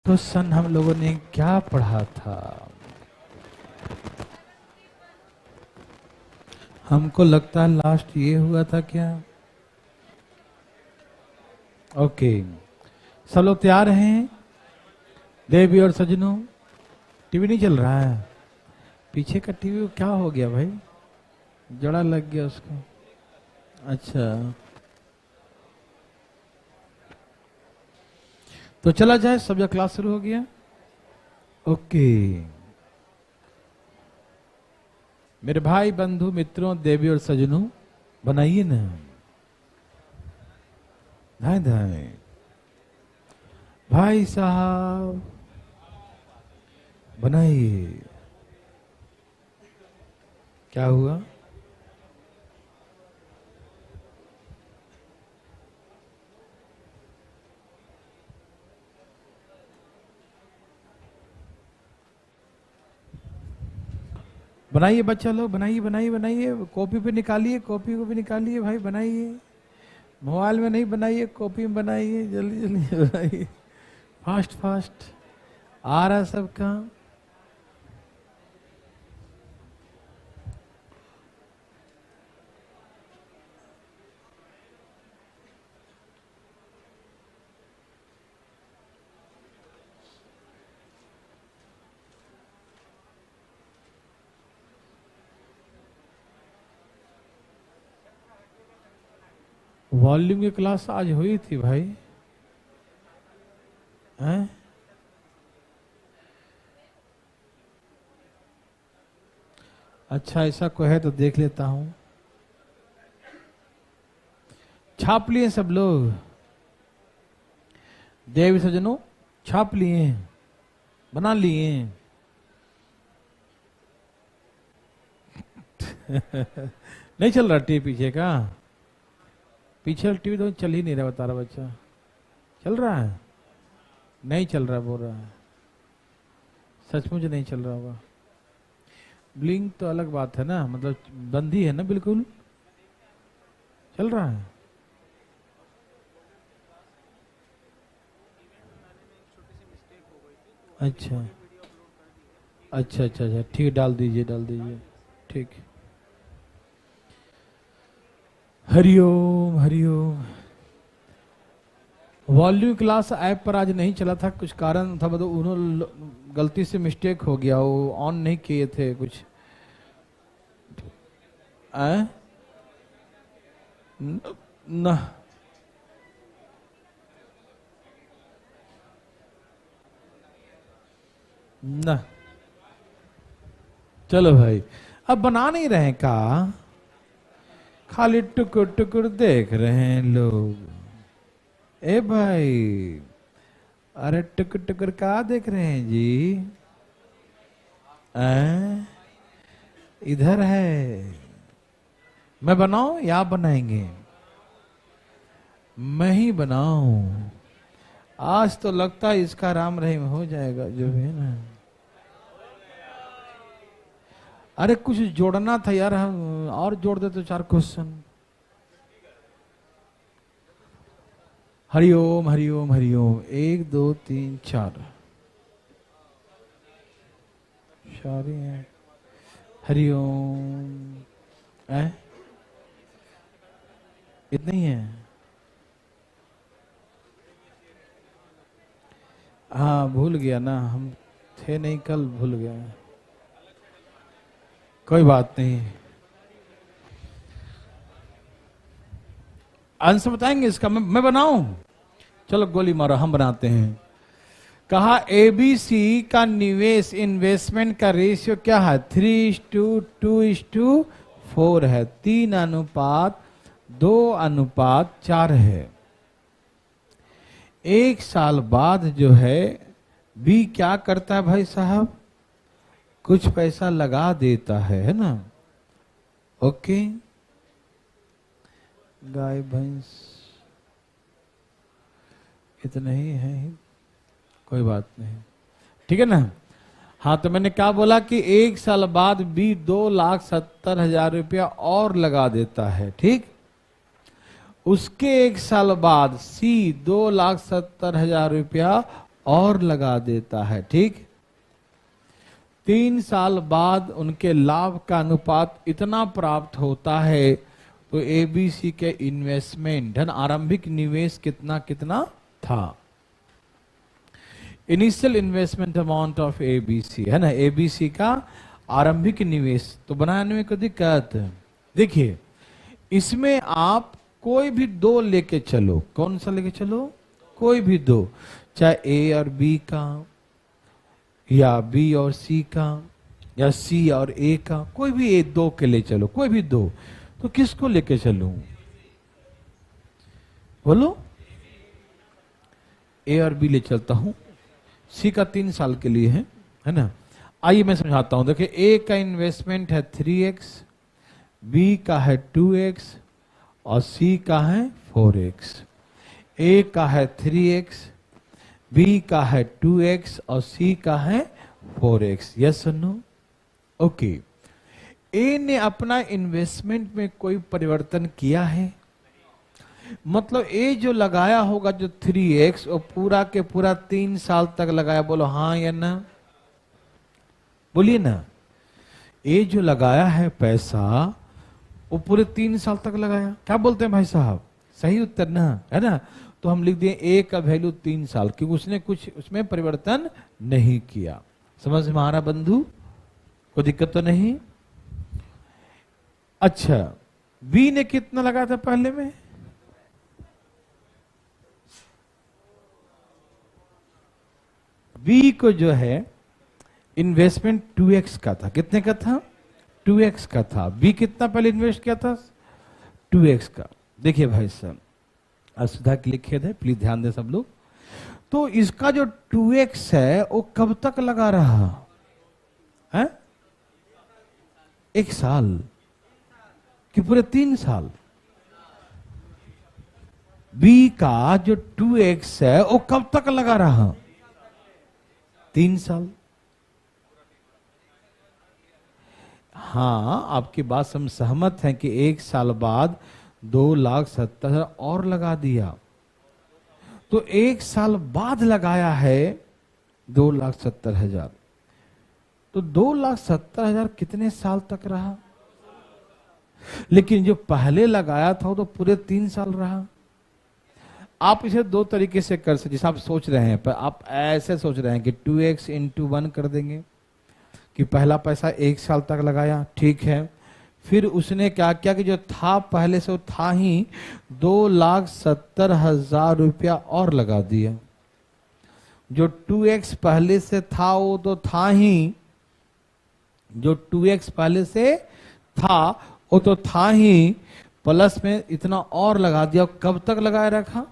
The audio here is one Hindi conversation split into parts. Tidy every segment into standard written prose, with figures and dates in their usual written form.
तो सन हम लोगों ने क्या पढ़ा था? हमको लगता है लास्ट ये हुआ था क्या? ओके, सब लोग तैयार हैं? देवी और सजनों, टीवी नहीं चल रहा है? पीछे का टीवी को क्या हो गया भाई? जड़ा लग गया उसको? अच्छा, तो चला जाए, सब जगह क्लास शुरू हो गया। ओके मेरे भाई बंधु मित्रों, देवी और सजनों, बनाइए ना, धाए धाए भाई साहब, बनाइए। क्या हुआ? बनाइए बच्चा लोग, बनाइए बनाइए बनाइए, कॉपी पे निकालिए, कॉपी को भी निकालिए भाई, बनाइए। मोबाइल में नहीं बनाइए, कॉपी में बनाइए, जल्दी जल्दी बनाइए, फास्ट फास्ट। आ रहा है सबका? वॉल्यूम की क्लास आज हुई थी भाई, हैं? अच्छा, ऐसा कोई है तो देख लेता हूं। छाप लिए सब लोग? देवी सजनों, छाप लिए, बना लिए? नहीं चल रहा टीवी पीछे का? पीछे टीवी तो चल ही नहीं रहा, बता रहा बच्चा। चल रहा है? नहीं चल रहा बोल रहा है, सचमुच नहीं चल रहा होगा। ब्लिंक तो अलग बात है ना, मतलब बंदी है ना, बिल्कुल चल रहा है। अच्छा अच्छा अच्छा अच्छा, ठीक, डाल दीजिए डाल दीजिए, ठीक। Hariom Hariom. Volume class app पर आज नहीं चला था, कुछ कारण था, मतलब उन्होंने गलती से मिस्टेक हो गया, वो ऑन नहीं किए थे कुछ। न न चलो भाई, अब बना नहीं रहे का, खाली टुकुर टुकुर देख रहे हैं लोग। ए भाई, अरे टुकुर टुकुर का देख रहे हैं जी? इधर है, मैं बनाऊं या आप बनाएंगे? मैं ही बनाऊं। आज तो लगता है इसका राम रहीम हो जाएगा, जो भी है ना। अरे कुछ जोड़ना था यार, हम और जोड़ दे तो 4 क्वेश्चन। हरिओम हरिओम हरिओम, 1 2 3 4 सारे हैं। हरिओम, इतने ही है? हाँ भूल गया ना, हम थे नहीं कल, भूल गया। कोई बात नहीं, आंसर बताएंगे इसका? मैं बनाऊं? चलो गोली मारो, हम बनाते हैं। कहा एबीसी का निवेश, इन्वेस्टमेंट का रेशियो क्या है? 3:2:4 है, 3:2:4 है। 1 साल बाद जो है बी क्या करता है भाई साहब? कुछ पैसा लगा देता है ना? ओके, गाय भैंस इतना ही है, कोई बात नहीं, ठीक है ना? हाँ, तो मैंने क्या बोला कि 1 साल बाद बी 2,70,000 रुपया और लगा देता है, ठीक। उसके 1 साल बाद सी 2,70,000 रुपया और लगा देता है, ठीक। 3 साल बाद उनके लाभ का अनुपात इतना प्राप्त होता है, तो एबीसी के इन्वेस्टमेंट धन आरंभिक निवेश कितना कितना था। Initial investment amount of ABC है ना, एबीसी का आरंभिक निवेश तो बनाने में कोई दिक्कत। देखिए इसमें आप कोई भी दो लेके चलो, कौन सा लेके चलो, कोई भी दो, चाहे ए और बी का, या बी और सी का, या सी और ए का, कोई भी ए दो के ले चलो, कोई भी दो, तो किसको लेके चलूं, बोलो। ए और बी ले चलता हूं, सी का 3 साल के लिए है ना। आइए मैं समझाता हूं। देखिए ए का इन्वेस्टमेंट है 3x, बी का है 2x और सी का है 4x। ए का है 3x, बी का है 2x और सी का है 4x। यस और नो? ओके। ए ने अपना इन्वेस्टमेंट में कोई परिवर्तन किया है? मतलब ए जो लगाया होगा जो 3x, वो पूरा के पूरा 3 साल तक लगाया, बोलो हाँ या ना, बोलिए ना। ए जो लगाया है पैसा, वो पूरे 3 साल तक लगाया, क्या बोलते हैं भाई साहब, सही उत्तर ना, है ना। तो हम लिख दिए ए का वैल्यू 3 साल, क्योंकि उसने कुछ उसमें परिवर्तन नहीं किया। समझ में आ रहा बंधु? कोई दिक्कत तो नहीं? अच्छा, बी ने कितना लगाया था पहले में? बी को जो है इन्वेस्टमेंट 2x का था। कितने का था? 2x का था। बी कितना पहले इन्वेस्ट किया था? 2x का। देखिए भाई साहब, असुविधा के लिए खेद है, प्लीज ध्यान दें सब लोग। तो इसका जो 2x है वो कब तक लगा रहा है? 1 साल कि पूरे 3 साल? बी का जो 2x है वो कब तक लगा रहा? 3 साल। हाँ, आपकी बात हम सहमत हैं कि 1 साल बाद 2,70,000 और लगा दिया। तो 1 साल बाद लगाया है 2,70,000, तो 2,70,000 कितने साल तक रहा? लेकिन जो पहले लगाया था वो तो पूरे 3 साल रहा। आप इसे 2 तरीके से कर सकते, जैसे आप सोच रहे हैं, पर आप ऐसे सोच रहे हैं कि 2x into 1 कर देंगे, कि पहला पैसा 1 साल तक लगाया, ठीक है। फिर उसने क्या किया कि जो था पहले से वो था ही, 2,70,000 रुपया और लगा दिया। जो 2x पहले से था वो तो था ही, जो 2x पहले से था वो तो था ही, प्लस में इतना और लगा दिया। कब तक लगाए रखा?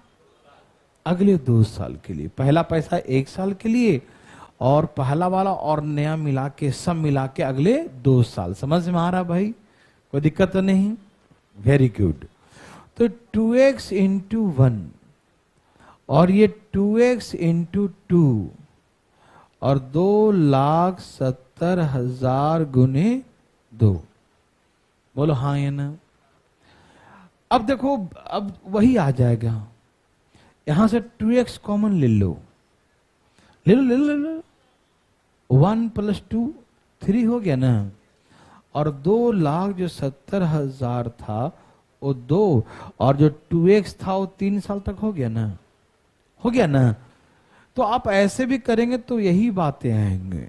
अगले 2 साल के लिए। पहला पैसा 1 साल के लिए, और पहला वाला और नया मिला के, सब मिला के अगले 2 साल। समझ में आ रहा भाई? कोई दिक्कत तो नहीं? Very good. तो 2x into 1 और ये 2x into 2 और 2,70,000 गुने 2, बोलो हाँ या ना। अब देखो, अब वही आ जाएगा, यहां से 2x कॉमन ले लो, ले लो ले लो ले लो, 1 + 2 3 हो गया ना। और 2,70,000 था वो 2, और जो 2x था वो 3 साल तक हो गया ना, हो गया ना। तो आप ऐसे भी करेंगे तो यही बातें आएंगे।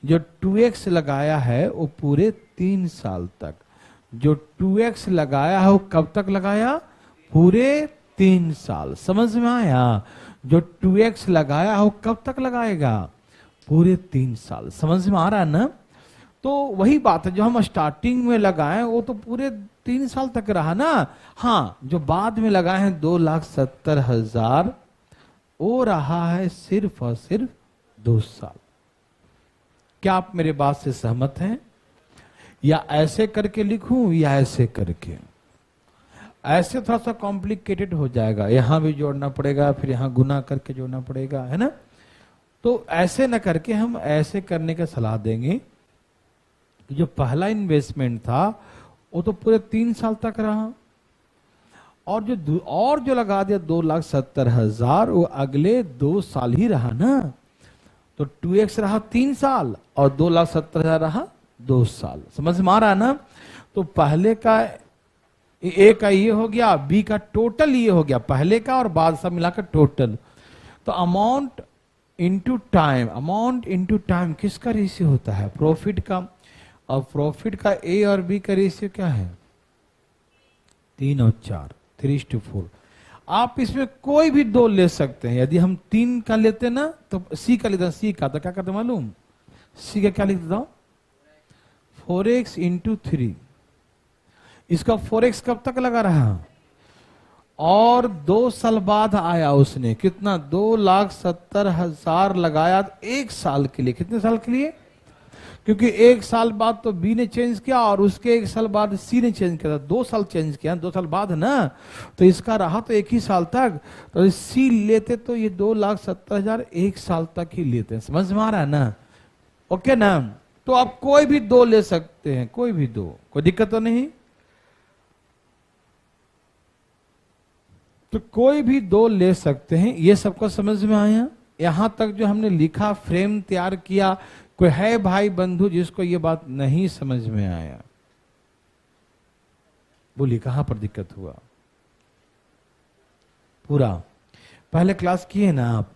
जो 2x लगाया है वो पूरे 3 साल तक, जो 2x लगाया है वो कब तक लगाया? पूरे 3 साल। समझ में आया? जो 2x लगाया है वो कब तक लगाएगा? पूरे 3 साल। समझ में आ रहा है ना? तो वही बात है, जो हम स्टार्टिंग में लगाए वो तो पूरे 3 साल तक रहा ना। हाँ, जो बाद में लगाए हैं 2,70,000, वो रहा है सिर्फ और सिर्फ 2 साल। क्या आप मेरे बात से सहमत हैं? या ऐसे करके लिखूं या ऐसे करके? ऐसे थोड़ा सा कॉम्प्लिकेटेड हो जाएगा, यहां भी जोड़ना पड़ेगा, फिर यहां गुना करके जोड़ना पड़ेगा, है ना। तो ऐसे न करके हम ऐसे करने का सलाह देंगे कि जो पहला इन्वेस्टमेंट था वो तो पूरे 3 साल तक रहा, और जो लगा दिया 2,70,000, वो अगले 2 साल ही रहा ना, तो 2x रहा 3 साल और 2,70,000 रहा 2 साल। समझ में आ रहा है ना? तो पहले का ए का ये हो गया, बी का टोटल ये हो गया, पहले का और बाद सब मिलाकर टोटल। तो amount into time, amount into time किसका रेशियो होता है? प्रॉफिट का। और प्रॉफिट का ए और बी का रेशियो क्या है? 3 और 4, 3:4। आप इसमें कोई भी 2 ले सकते हैं। यदि हम 3 का लेते ना तो सी का लेते, सी का तो क्या करते मालूम? सी का क्या लिख देता हूं? 4x into 3। इसका 4x कब तक लगा रहा? और 2 साल बाद आया उसने, कितना? 2,70,000 लगाया 1 साल के लिए। कितने साल के लिए? क्योंकि 1 साल बाद तो बी ने चेंज किया और उसके 1 साल बाद सी ने चेंज किया, 2 साल चेंज किया, 2 साल बाद है ना, तो इसका रहा तो 1 ही साल तक। तो सी लेते तो ये 2,70,000 1 साल तक ही लेते हैं। समझ में आ रहा है ना? ओके ना? तो आप कोई भी 2 ले सकते हैं, कोई भी 2, कोई दिक्कत तो नहीं। तो कोई भी 2 ले सकते हैं। ये सबको समझ में आया? यहां तक जो हमने लिखा, फ्रेम तैयार किया, कोई है भाई बंधु जिसको ये बात नहीं समझ में आया? बोलिए कहां पर दिक्कत हुआ? पूरा पहले क्लास किए ना आप,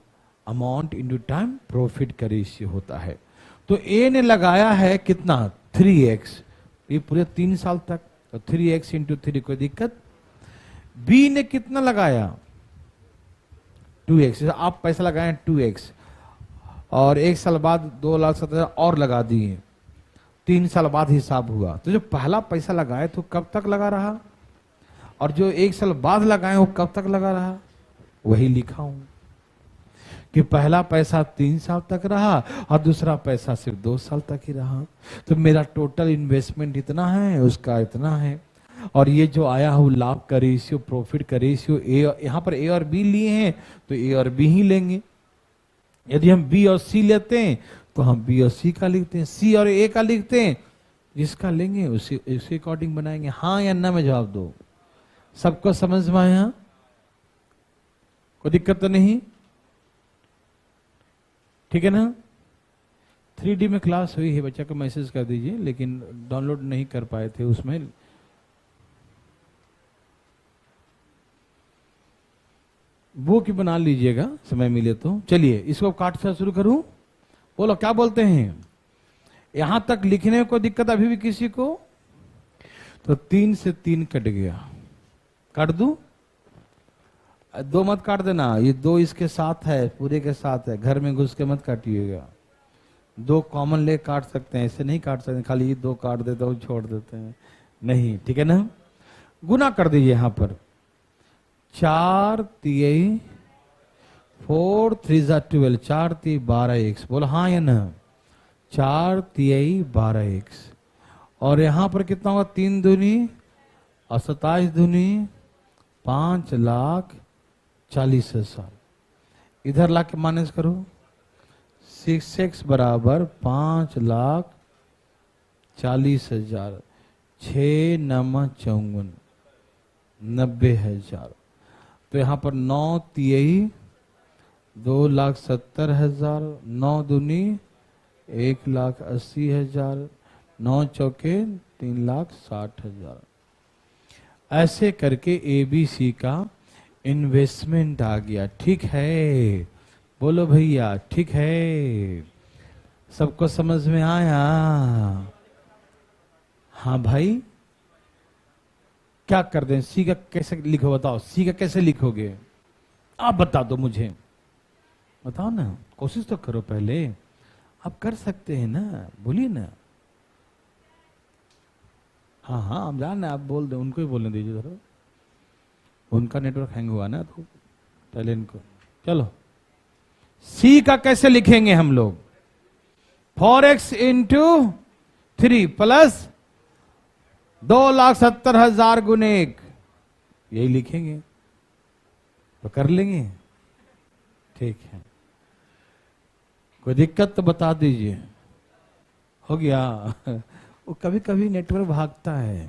अमाउंट इनटू टाइम प्रॉफिट का रेशियो होता है। तो ए ने लगाया है कितना? 3x, ये पूरे 3 साल तक, तो 3x इंटू 3, कोई दिक्कत? बी ने कितना लगाया? 2x। आप पैसा लगाए 2x और 1 साल बाद 2,70,000 और लगा दिए, 3 साल बाद हिसाब हुआ। तो जो पहला पैसा लगाए तो कब तक लगा रहा, और जो 1 साल बाद लगाए वो कब तक लगा रहा? वही लिखा हूं कि पहला पैसा 3 साल तक रहा और दूसरा पैसा सिर्फ 2 साल तक ही रहा। तो मेरा टोटल इन्वेस्टमेंट इतना है, उसका इतना है। और ये जो आया हो लाभ का रेशियो, प्रॉफिट का रेशियो, यहां पर ए और बी लिए हैं तो ए और बी ही लेंगे। यदि हम बी और सी लेते हैं तो हम बी और सी का लिखते हैं, सी और ए का लिखते हैं, जिसका लेंगे उसी अकॉर्डिंग बनाएंगे। हाँ या ना में जवाब दो। सबको समझ में आया? कोई दिक्कत तो नहीं? ठीक है ना? 3D में क्लास हुई है, बच्चा को मैसेज कर दीजिए, लेकिन डाउनलोड नहीं कर पाए थे उसमें। बुक बना लीजिएगा समय मिले तो। चलिए इसको काट से शुरू करूं। बोलो क्या बोलते हैं? यहां तक लिखने में कोई दिक्कत अभी भी किसी को? तो 3 से 3 कट गया, काट दूं? 2 मत काट देना, ये 2 इसके साथ है, पूरे के साथ है, घर में घुस के मत काटिएगा। 2 कॉमन ले काट सकते हैं, ऐसे नहीं काट सकते खाली ये 2 काट देते हो छोड़ देते हैं, नहीं। ठीक है ना? गुना कर दीजिए यहां पर। 4 3 4 3 12, 4 3 12x। बोलो हाँ या ना? 4 3 12x। और यहां पर कितना होगा? 3 दूनी और 27 दूनी 5,40,000। इधर ला के माइनस करो। 6x बराबर 5,40,000, 6 9 54, 90,000। तो यहां पर 9 3 2,70,000, 9 दूनी 1,80,000, 9 चौके 3,60,000। ऐसे करके ABC का इन्वेस्टमेंट आ गया। ठीक है? बोलो भैया ठीक है? सबको समझ में आया? हाँ भाई, क्या कर दें? सी का कैसे लिखो बताओ? सी का कैसे लिखोगे आप बता दो मुझे, बताओ ना, कोशिश तो करो पहले। आप कर सकते हैं ना, बोलिए ना। हाँ हाँ हम जान, आप बोल दो, उनको ही बोलने दीजिए जरा, उनका नेटवर्क हैंग हुआ ना, तो पहले इनको। चलो सी का कैसे लिखेंगे हम लोग? 4x इंटू 3 प्लस 2,70,000 गुने 1, यही लिखेंगे तो कर लेंगे। ठीक है, कोई दिक्कत तो बता दीजिए। हो गया? वो कभी कभी नेटवर्क भागता है।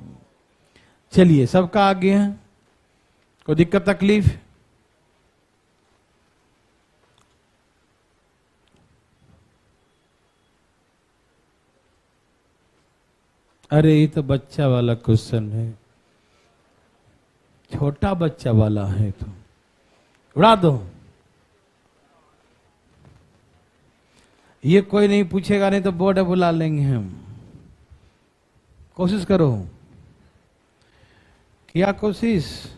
चलिए सबका आ गया। कोई दिक्कत तकलीफ? अरे ये तो बच्चा वाला क्वेश्चन है, छोटा बच्चा वाला है, तो उड़ा दो। ये कोई नहीं पूछेगा, नहीं तो बोर्ड बुला लेंगे हम। कोशिश करो, किया कोशिश?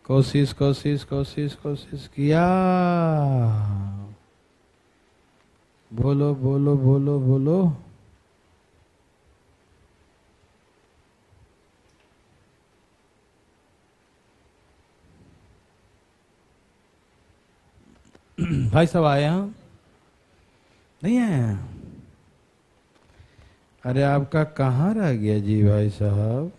कोशिश कोशिश कोशिश कोशिश किया? बोलो बोलो बोलो बोलो। भाई साहब आए हैं? नहीं आया? अरे आपका कहाँ रह गया जी भाई साहब?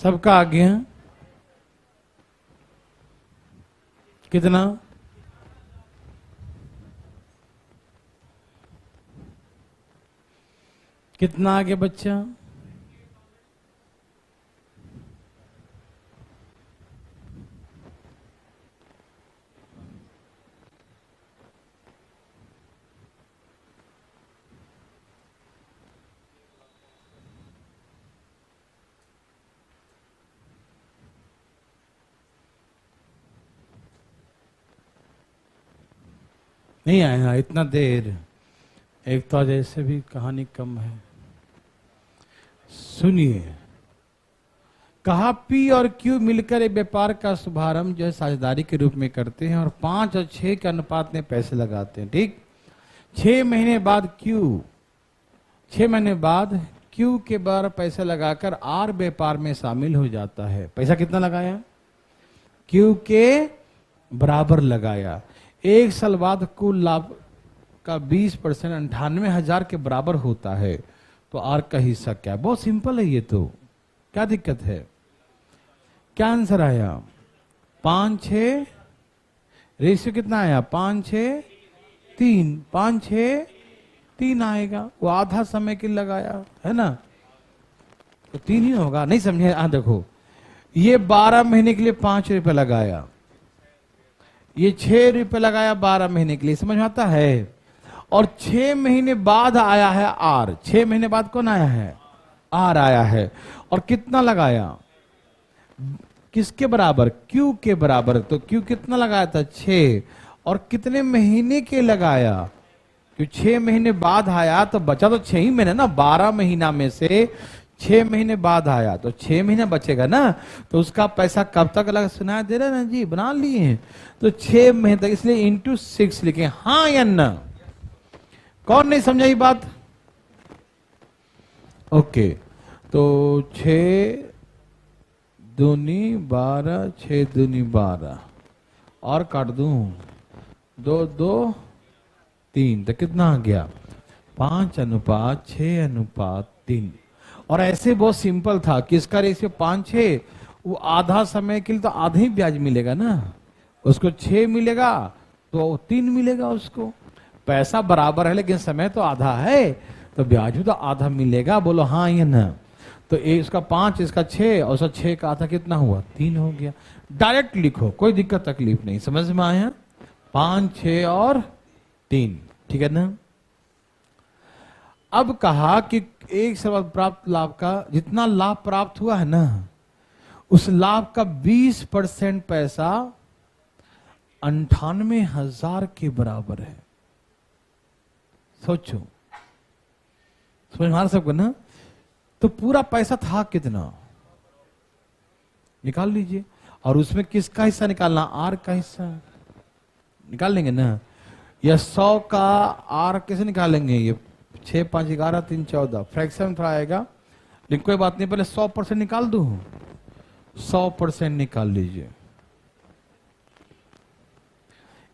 सबका आ गया? कितना? कितना आ गया बच्चा? नहीं आया इतना देर? एक तो जैसे भी कहानी कम है। सुनिए, कहा पी और क्यू मिलकर एक व्यापार का शुभारंभ जो है साझेदारी के रूप में करते हैं और 5 और 6 के अनुपात में पैसे लगाते हैं। ठीक, 6 महीने बाद क्यू के बार पैसे लगाकर आर व्यापार में शामिल हो जाता है। पैसा कितना लगाया? क्यू के बराबर लगाया। 1 साल बाद कुल लाभ का 20% 98,000 के बराबर होता है। तो आर का हिस्सा क्या? बहुत सिंपल है ये तो, क्या दिक्कत है? क्या आंसर आया? 5-6 रेशियो कितना आया? 5-6-3, 5-6-3 आएगा। वो आधा समय के लिए लगाया है ना, तो 3 ही होगा। नहीं समझे? देखो, ये 12 महीने के लिए 5 रुपए लगाया, ये 6 रुपए लगाया 12 महीने के लिए, समझ में आता है? और 6 महीने बाद आया है आर। 6 महीने बाद कौन आया है? आर आया है। और कितना लगाया? किसके बराबर? क्यू के बराबर। तो क्यू कितना लगाया था? 6। और कितने महीने के लगाया? क्यों 6 महीने बाद आया तो बचा तो 6 ही महीने ना। 12 महीना में से 6 महीने बाद आया तो 6 महीने बचेगा ना। तो उसका पैसा कब तक लगा? सुनाया दे रहा ना जी, बना लिए। तो 6 महीने तक, इसलिए इंटू 6 लिखे। हाँ या ना? कौन नहीं समझा ये बात? ओके, तो 6 दूनी 12, 6 दूनी 12 और काट दूं 2, 2, 3, तो कितना आ गया? 5:6:3। और ऐसे बहुत सिंपल था कि इसका रेशियो 5-6, वो आधा समय के लिए तो आधा ही ब्याज मिलेगा ना। उसको 6 मिलेगा तो 3 मिलेगा। उसको पैसा बराबर है लेकिन समय तो आधा है, तो ब्याज भी तो आधा मिलेगा। बोलो हाँ या ना? तो इसका 5, इसका 6 और उसका 6 का आधा कितना हुआ? 3 हो गया। डायरेक्ट लिखो, कोई दिक्कत तकलीफ नहीं। समझ में आया? 5, 6 और 3, ठीक है ना। अब कहा कि एक साल प्राप्त लाभ का जितना लाभ प्राप्त हुआ है ना, उस लाभ का 20% पैसा 98,000 के बराबर है। सोचो, समझ में आ सबको ना। तो पूरा पैसा था कितना? निकाल लीजिए। और उसमें किसका हिस्सा निकालना? आर का हिस्सा निकाल लेंगे ना। या 100 का आर कैसे निकालेंगे? ये 6, 5, 11, 3, 14 फ्रैक्शन थोड़ा आएगा, लेकिन कोई बात नहीं। पहले 100% निकाल दू। 100% निकाल लीजिए।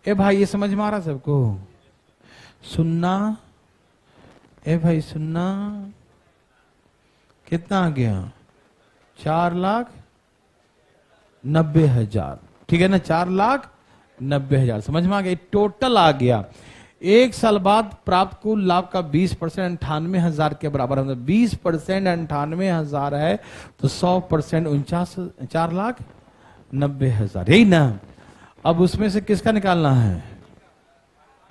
ए भाई ये समझ में आ रहा सबको? सुनना ए भाई, सुनना। कितना आ गया? 4,90,000, ठीक है ना। 4,90,000 समझ में आ गया। टोटल आ गया। एक साल बाद प्राप्त कुल लाभ का 20% 98,000 के बराबर है। 20% 98,000 है तो 100% 4,90,000, यही ना। अब उसमें से किसका निकालना है?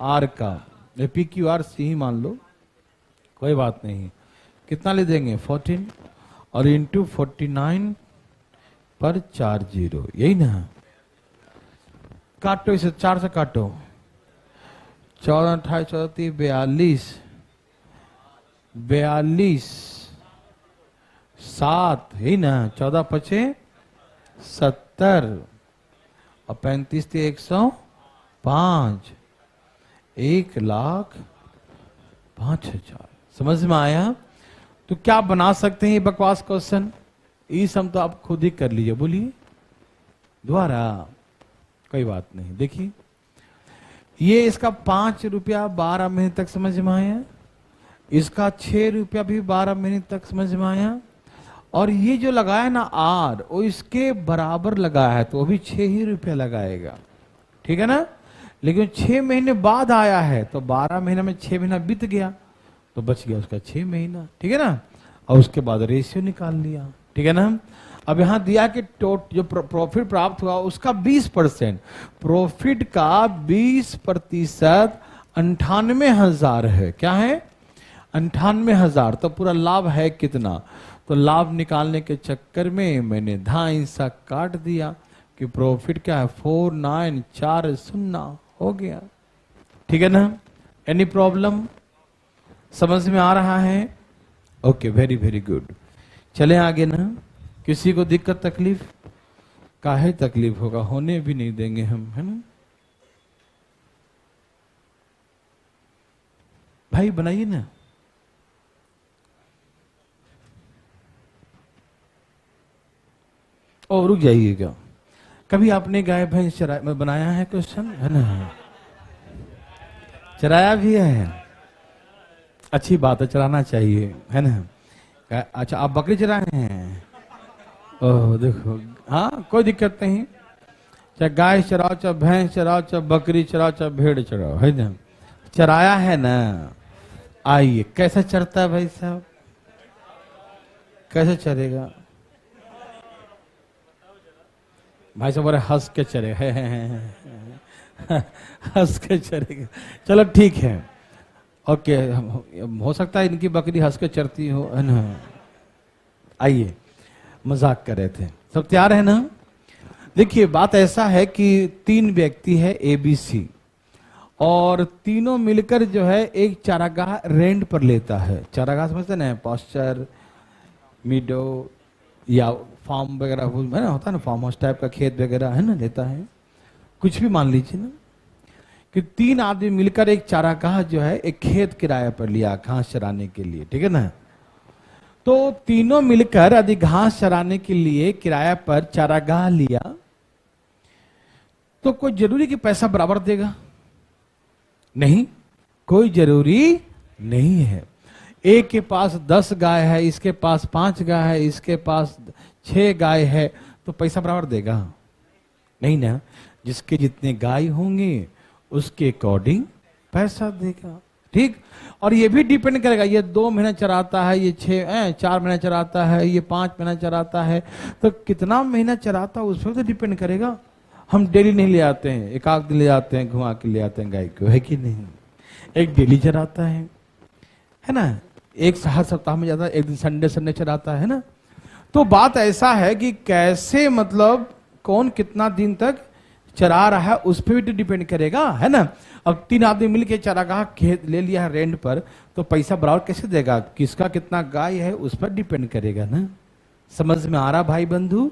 आर का। पी क्यू आर सी ही मान लो, कोई बात नहीं। कितना ले देंगे? 14 और इंटू 49 पर 4 0, यही ना। काटो इसे, 4 से काटो। 14, 28, 34, 42, 7, यही ना। 14 5 70 और 35 × 105, 1,05,000। समझ में आया? तो क्या बना सकते हैं ये बकवास क्वेश्चन? ये सम तो आप खुद ही कर लीजिए। बोलिए दोबारा, कोई बात नहीं। देखिए ये इसका 5 रुपया 12 महीने तक समझ में आया, इसका 6 रुपया भी 12 महीने तक समझ में आया, और ये जो लगाया ना आर, वो इसके बराबर लगाया है तो वो भी 6 ही रुपया लगाएगा, ठीक है ना। लेकिन 6 महीने बाद आया है तो 12 महीना में 6 महीना बीत गया तो बच गया उसका 6 महीना, ठीक है ना। और उसके बाद रेशियो निकाल लिया, ठीक है ना। अब यहां दिया कि जो प्रॉफिट प्राप्त हुआ उसका 20%, प्रॉफिट का 20% 98,000 है। क्या है? 98,000। तो पूरा लाभ है कितना? तो लाभ निकालने के चक्कर में मैंने धाई सा काट दिया कि प्रॉफिट क्या है? 4940 हो गया, ठीक है ना। Any problem? समझ में आ रहा है? Okay, very very good. चले आगे ना। किसी को दिक्कत तकलीफ? काहे तकलीफ होगा, होने भी नहीं देंगे हम, है ना। भाई बनाइए ना। और रुक जाइएगा। कभी आपने गाय भैंस चराया में बनाया है क्वेश्चन, है ना? चराया भी है, अच्छी बात है, चराना चाहिए, है ना। अच्छा, आप बकरी चरा रहे हैं? ओह देखो, हाँ कोई दिक्कत नहीं। चाहे गाय चराओ, चाहे भैंस चराओ, चाहे बकरी चराओ, चाहे भेड़ चराओ, है ना। चराया है ना। आइए, कैसे चरता है भाई साहब? कैसे चरेगा भाई साहब? बोले हंस के चरे, हंस के चरेगा। चलो ठीक है, ओके। हो सकता है इनकी बकरी हंस के चरती हो, है ना। आइए, मजाक कर रहे थे। सब तैयार है ना? देखिए बात ऐसा है कि 3 व्यक्ति है ABC, और तीनों मिलकर जो है एक चारागाह रेंट पर लेता है। चारागाह समझते ना, पास्चर, मीडो या फार्म वगैरह है ना, होता है ना, फार्म हाउस टाइप का खेत वगैरह, है ना, लेता है। कुछ भी मान लीजिए ना कि 3 आदमी मिलकर एक चारागाह जो है एक खेत किराए पर लिया घास चराने के लिए, ठीक है ना। तो तीनों मिलकर यदि घास चराने के लिए किराया पर चारागाह लिया तो कोई जरूरी कि पैसा बराबर देगा? नहीं, कोई जरूरी नहीं है। एक के पास 10 गाय है, इसके पास 5 गाय है, इसके पास 6 गाय है, तो पैसा बराबर देगा? नहीं ना। जिसके जितने गाय होंगे उसके अकॉर्डिंग पैसा देगा। ठीक। और ये भी डिपेंड करेगा, ये 2 महीना चराता है, ये 4 महीना चराता है, ये 5 महीना चराता है, तो कितना महीना चराता है उस पर तो डिपेंड करेगा। हम डेली नहीं ले आते हैं, एक आध दिन ले आते हैं, घुमा के ले आते हैं गाय को, है कि नहीं। एक डेली चराता है ना, एक हर सप्ताह में जाता है, एक दिन संडे चराता है ना। तो बात ऐसा है कि कैसे मतलब कौन कितना दिन तक चरा रहा है उस पर भी तो डिपेंड करेगा, है ना। अब 3 आदमी मिलके चारागाह खेत ले लिया है रेंट पर, तो पैसा बराबर कैसे देगा, किसका कितना गाय है उस पर डिपेंड करेगा ना। समझ में आ रहा भाई बंधु।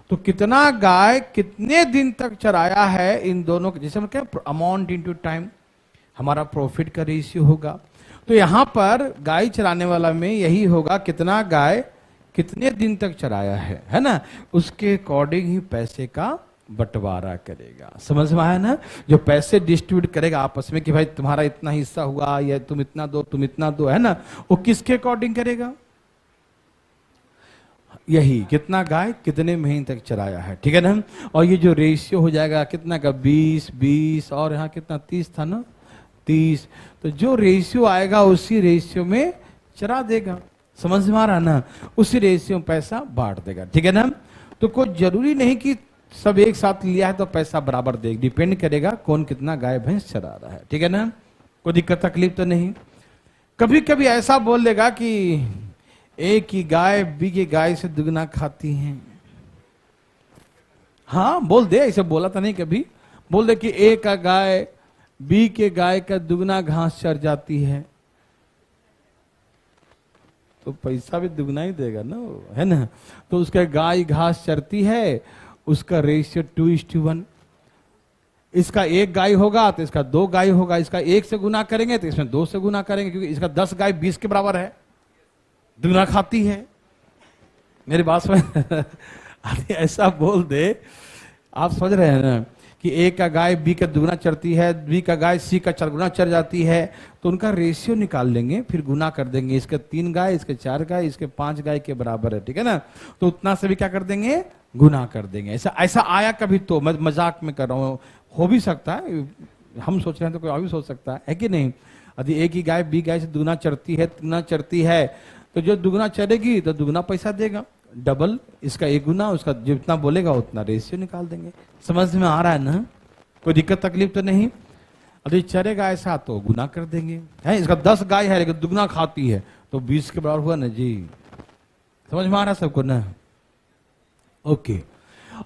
तो कितना गाय कितने दिन तक चराया है, इन दोनों जैसे हम क्या अमाउंट इनटू टाइम हमारा प्रॉफिट का रेशियो होगा। तो यहां पर गाय चराने वाला में यही होगा, कितना गाय कितने दिन तक चराया है ना, उसके अकॉर्डिंग ही पैसे का बंटवारा करेगा। समझ में आया ना। जो पैसे डिस्ट्रीब्यूट करेगा आपस में कि भाई तुम्हारा इतना हिस्सा हुआ, या तुम इतना दो, तुम इतना दो, है ना, वो किसके अकॉर्डिंग करेगा, यही कितना गाय कितने महीने तक चराया है, ठीक है ना। और ये जो रेशियो हो जाएगा कितना का 20 और यहाँ कितना 30 था ना, 30, तो जो रेशियो आएगा उसी रेशियो में चरा देगा। समझ में आ रहा ना, उसी रेशियो में पैसा बांट देगा, ठीक है ना। तो कोई जरूरी नहीं कि सब एक साथ लिया है तो पैसा बराबर देगा, डिपेंड करेगा कौन कितना गाय भैंस चरा रहा है, ठीक है ना। कोई दिक्कत तकलीफ तो नहीं। कभी कभी ऐसा बोल देगा कि एक ही गाय बी की गाय से दुगना खाती है, हाँ बोल दे, ऐसे बोला तो नहीं, कभी बोल दे कि एक का गाय बी के गाय का दुगना घास चर जाती है, तो पैसा भी दुगना ही देगा ना, है ना। तो उसका गाय घास चरती है, उसका रेशियो 2:1। इसका 1 गाय होगा तो इसका 2 गाय होगा, इसका 1 से गुना करेंगे तो इसमें 2 से गुना करेंगे, क्योंकि इसका 10 गाय 20 के बराबर है, दुगना खाती है। मेरी बात समझ ऐसा बोल दे, आप समझ रहे हैं ना, कि एक का गाय बी का दुगना चरती है, बी का गाय सी का 4 गुना चर जाती है, तो उनका रेशियो निकाल लेंगे, फिर गुना कर देंगे, इसके 3 गाय, इसके 4 गाय, इसके 5 गाय के बराबर है, ठीक है ना। तो उतना से भी क्या कर देंगे, गुना कर देंगे। ऐसा ऐसा आया कभी, तो मैं मजाक में कर रहा हूँ, हो भी सकता है, हम सोच रहे हैं तो कोई और भी सोच सकता है कि नहीं। यदि एक ही गाय बी गाय से दुगना चरती है, तो जो दुगना चरेगी तो दुगना पैसा देगा, डबल इसका 1 गुना, उसका जितना बोलेगा उतना रेशियो निकाल देंगे। समझ में आ रहा है ना, कोई दिक्कत तकलीफ तो नहीं। यदि चरेगा ऐसा तो गुना कर देंगे, है इसका 10 गाय है लेकिन दुगना खाती है, तो 20 के बराबर हुआ ना जी। समझ में आ रहा है सबको ना, ओके।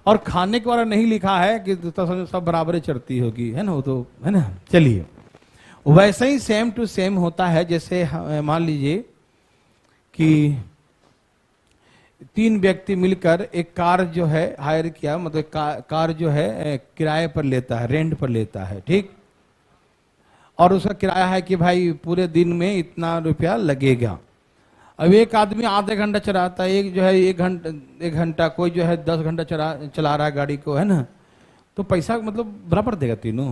और खाने के बारे में नहीं लिखा है कि सब बराबर चढ़ती होगी, है ना, वो तो है ना। चलिए, वैसे ही सेम टू सेम होता है, जैसे मान लीजिए कि 3 व्यक्ति मिलकर एक कार जो है हायर किया, मतलब कार जो है किराए पर लेता है, रेंट पर लेता है, ठीक। और उसका किराया है कि भाई पूरे दिन में इतना रुपया लगेगा। अब एक आदमी आधे घंटा चलाता है, एक जो है 1 घंटा, कोई जो है 10 घंटा चला रहा है गाड़ी को, है ना, तो पैसा मतलब बराबर देगा तीनों।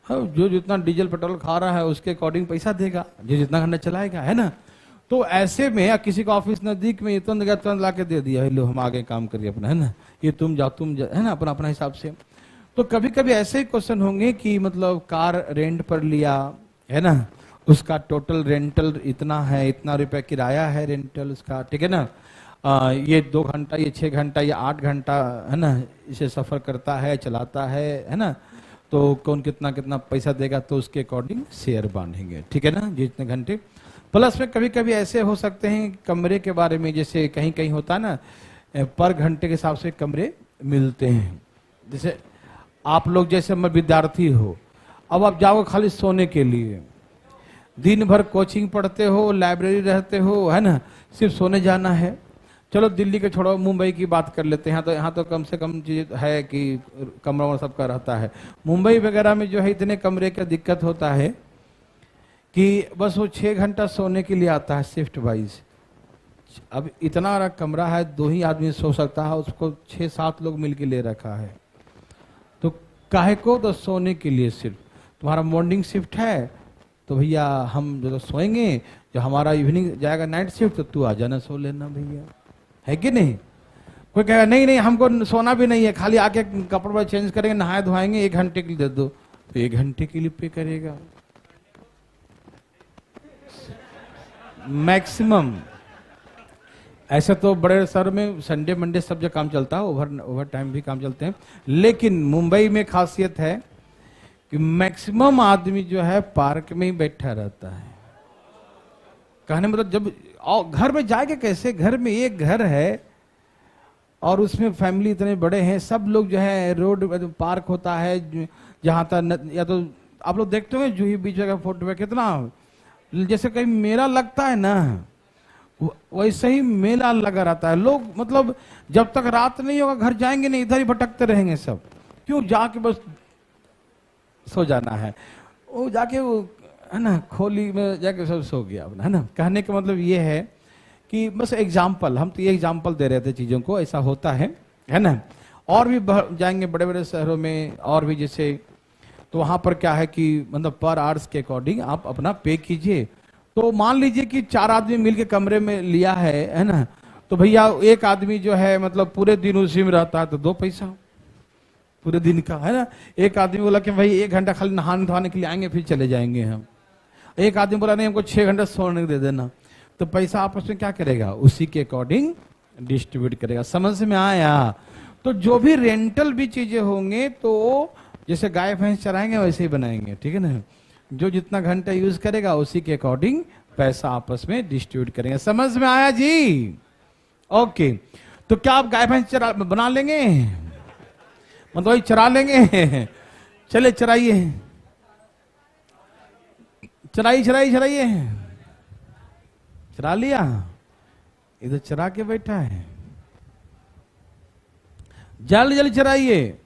हाँ, जो जितना डीजल पेट्रोल खा रहा है उसके अकॉर्डिंग पैसा देगा, जो जितना घंटा चलाएगा, है ना। तो ऐसे में किसी का ऑफिस नजदीक में तुरंत ला के दे दिया, लो हम आगे काम करिए अपना, है ना, ये तुम जाओ, है ना, अपना अपना हिसाब से। तो कभी कभी ऐसे ही क्वेश्चन होंगे कि मतलब कार रेंट पर लिया, है ना, उसका टोटल रेंटल इतना है, इतना रुपया किराया है रेंटल उसका, ठीक है ना। ये 2 घंटा, ये 6 घंटा, ये 8 घंटा, है ना, इसे सफर करता है, चलाता है ना। तो कौन कितना कितना पैसा देगा, तो उसके अकॉर्डिंग शेयर बांधेंगे, ठीक है ना, जितने घंटे। प्लस में कभी कभी ऐसे हो सकते हैं कमरे के बारे में, जैसे कहीं कहीं होता है ना, पर घंटे के हिसाब से कमरे मिलते हैं। जैसे आप लोग जैसे मैं विद्यार्थी हो, अब आप जाओ खाली सोने के लिए, दिन भर कोचिंग पढ़ते हो, लाइब्रेरी रहते हो, है ना, सिर्फ सोने जाना है। चलो दिल्ली के छोड़ो, मुंबई की बात कर लेते हैं। यहाँ तो कम से कम चीज है कि कमरा सबका रहता है। मुंबई वगैरह में जो है इतने कमरे का दिक्कत होता है कि बस वो 6 घंटा सोने के लिए आता है शिफ्ट वाइज। अब इतना बड़ा कमरा है, 2 ही आदमी सो सकता है, उसको 6-7 लोग मिलके ले रखा है। तो काहे को, तो सोने के लिए सिर्फ। तुम्हारा मॉर्निंग शिफ्ट है तो भैया हम जो सोएंगे, जो हमारा इवनिंग जाएगा नाइट शिफ्ट, तो तू आ जाना, सो लेना भैया, है कि नहीं। कोई कहेगा नहीं नहीं हमको सोना भी नहीं है, खाली आके कपड़े चेंज करेंगे, नहाए धोएंगे, 1 घंटे के लिए दे दो, तो 1 घंटे के लिए पे करेगा। मैक्सिमम ऐसे तो बड़े शहर में संडे मंडे सब जगह काम चलता है, ओवर टाइम भी काम चलते हैं, लेकिन मुंबई में खासियत है कि मैक्सिमम आदमी जो है पार्क में ही बैठा रहता है। कहने मतलब जब घर में जाएगा कैसे, घर में एक घर है और उसमें फैमिली इतने बड़े हैं, सब लोग जो है रोड पार्क होता है जहां तक, या तो आप लोग देखते हो जूही बीच का फोटो में कितना जैसे कहीं मेला लगता है ना, वैसे ही मेला लगा रहता है। लोग मतलब जब तक रात नहीं होगा घर जाएंगे नहीं, इधर ही भटकते रहेंगे सब। क्यों? जाके बस सो जाना है, वो जाके वो है ना खोली में जाके सब सो गया अपना, है ना। कहने का मतलब ये है कि बस एग्जाम्पल, हम तो ये एग्जाम्पल दे रहे थे चीजों को, ऐसा होता है ना। और भी जाएंगे बड़े बड़े शहरों में, और भी जैसे, तो वहां पर क्या है कि मतलब पर आवर्स के अकॉर्डिंग आप अपना पे कीजिए। तो मान लीजिए कि 4 आदमी मिलके कमरे में लिया है ना, तो भैया एक आदमी जो है मतलब पूरे दिन उसी में रहता है तो 2 पैसा पूरे दिन का, है ना। एक आदमी बोला कि भाई 1 घंटा खाली नहाने धोने के लिए आएंगे फिर चले जाएंगे हम। एक आदमी बोला नहीं हमको 6 घंटा सोने दे देना, तो पैसा आपस में क्या करेगा, उसी के अकॉर्डिंग डिस्ट्रीब्यूट करेगा। समझ में आया? तो जो भी रेंटल भी चीजें होंगे तो जैसे गाय भैंस चराएंगे वैसे ही बनाएंगे, ठीक है ना। जो जितना घंटा यूज करेगा उसी के अकॉर्डिंग पैसा आपस में डिस्ट्रीब्यूट करेंगे। समझ में आया जी? ओके, तो क्या आप गाय भैंस चरा बना लेंगे, मतलब वही चरा लेंगे? चले चराइए, चराइए। चरा लिया, इधर चरा के बैठा है, जल्द जल्द चराइए।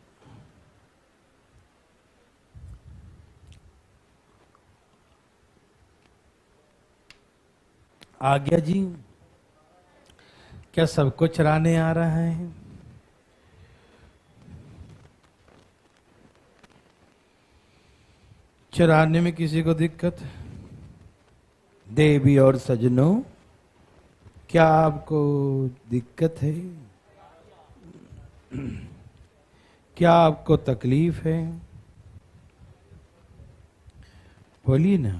आ गया जी? क्या सबको चराने आ रहा है? चराने में किसी को दिक्कत? देवी और सजनों, क्या आपको दिक्कत है? क्या आपको तकलीफ है? बोलिए ना।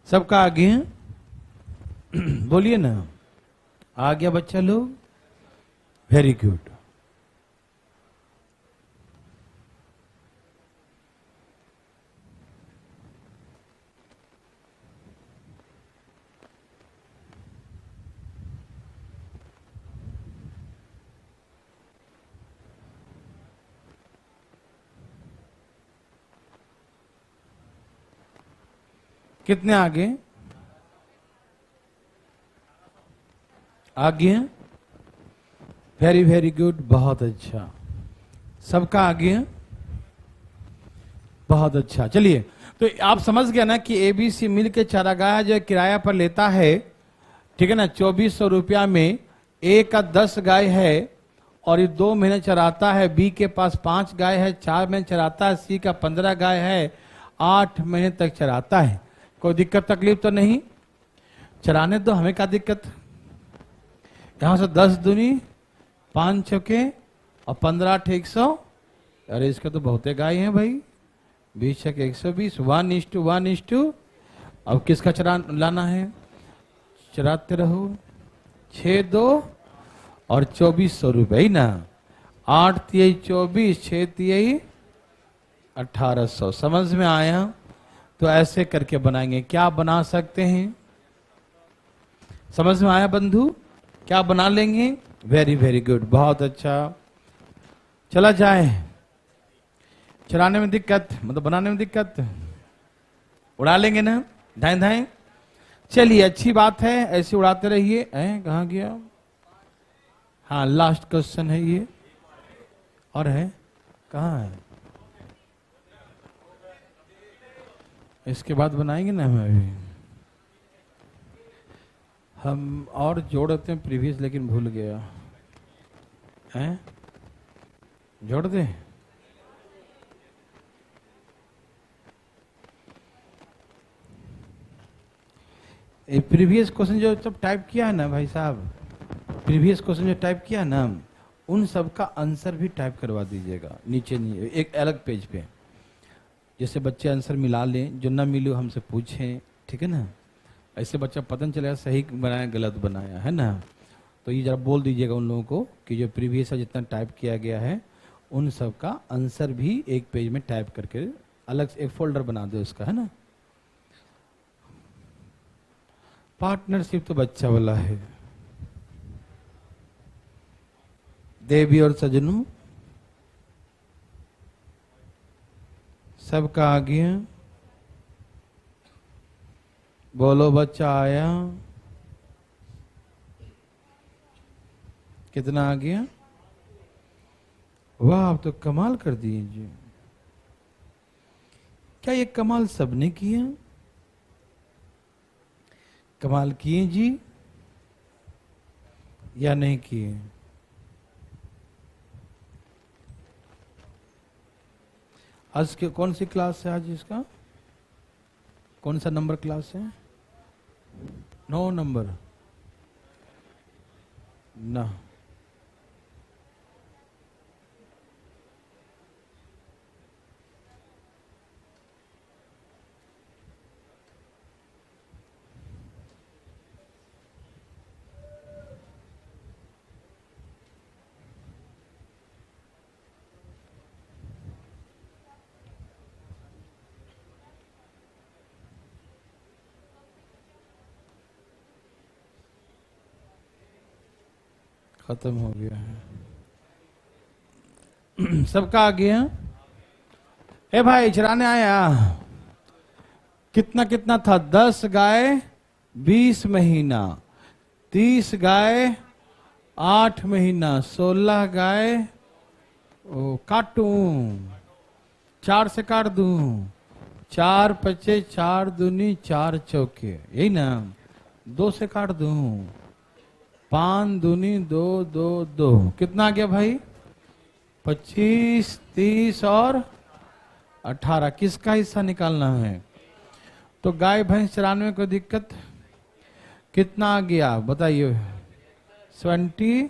सबका आ गया? बोलिए ना, आ गया बच्चा लोग? Very good. कितने आ गए? आ गया? वेरी वेरी गुड, बहुत अच्छा। सबका आ गया? बहुत अच्छा। चलिए, तो आप समझ गया ना कि एबीसी मिल के चारागाह जो किराया पर लेता है, ठीक है ना, 2400 रुपया में ए का 10 गाय है और ये 2 महीने चराता है। बी के पास 5 गाय है, 4 महीने चराता है। सी का 15 गाय है, 8 महीने तक चराता है। कोई दिक्कत तकलीफ तो नहीं? चराने दो, हमें क्या दिक्कत। यहां से 10 दूनी 5 छके और 15 8 100। अरे इसका तो बहुते गाय हैं भाई, 20 छक 120, 1:1:1। अब किसका चरा लाना है? चराते रहो। 6 2 और 2400 रुपये ना। 8 3 24, 6 3 1800। समझ में आया? तो ऐसे करके बनाएंगे। क्या बना सकते हैं? समझ में आया बंधु? क्या बना लेंगे? वेरी वेरी गुड, बहुत अच्छा। चला जाए। चलाने में दिक्कत मतलब बनाने में दिक्कत, उड़ा लेंगे ना धाए धाए। चलिए, अच्छी बात है, ऐसे उड़ाते रहिए। कहाँ गया? हाँ, लास्ट क्वेश्चन है ये। और है? कहाँ है? इसके बाद बनाएंगे ना हम अभी। हम और जोड़ते हैं प्रीवियस, लेकिन भूल गया। हैं? जोड़ दे? प्रीवियस क्वेश्चन जो सब टाइप किया है ना भाई साहब, प्रीवियस क्वेश्चन जो टाइप किया ना, उन सब का आंसर भी टाइप करवा दीजिएगा नीचे, नहीं एक अलग पेज पे, जैसे बच्चे आंसर मिला लें, जो ना मिले हमसे पूछें, ठीक है ना। ऐसे बच्चा पता नहीं चलेगा सही बनाया गलत बनाया, है ना। तो ये जरा बोल दीजिएगा उन लोगों को कि जो प्रीवियस जितना टाइप किया गया है उन सब का आंसर भी एक पेज में टाइप करके अलग से एक फोल्डर बना दो उसका, है ना। पार्टनरशिप तो बच्चा वाला है। देवी और सजनों, सबका आ गया, बोलो बच्चा आया, कितना आ गया? वाह, आप तो कमाल कर दिए जी। क्या ये कमाल सबने किया? कमाल किए जी या नहीं किए? आज के कौन सी क्लास है? आज इसका कौन सा नंबर क्लास है? 9 नंबर ना। खत्म हो गया है। सबका आ गया? ए भाई चराने आया, कितना कितना था? 10 गाय 20 महीना, 30 गाय 8 महीना, 16 गाय, ओ काटूं 4 से काट दूं, 4 पचे 4 दूनी 4 चौके, यही ना। 2 से काट दूं, 5 दूनी 2 2 2, कितना आ गया भाई? 25 30 और 18। किसका हिस्सा निकालना है? तो गाय भैंस चराने में कोई दिक्कत? कितना आ गया बताइए? 20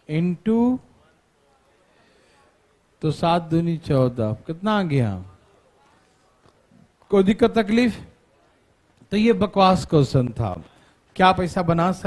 इंटू, तो 7 दूनी 14, कितना आ गया? कोई दिक्कत तकलीफ? तो ये बकवास क्वेश्चन था। क्या पैसा बना सकते?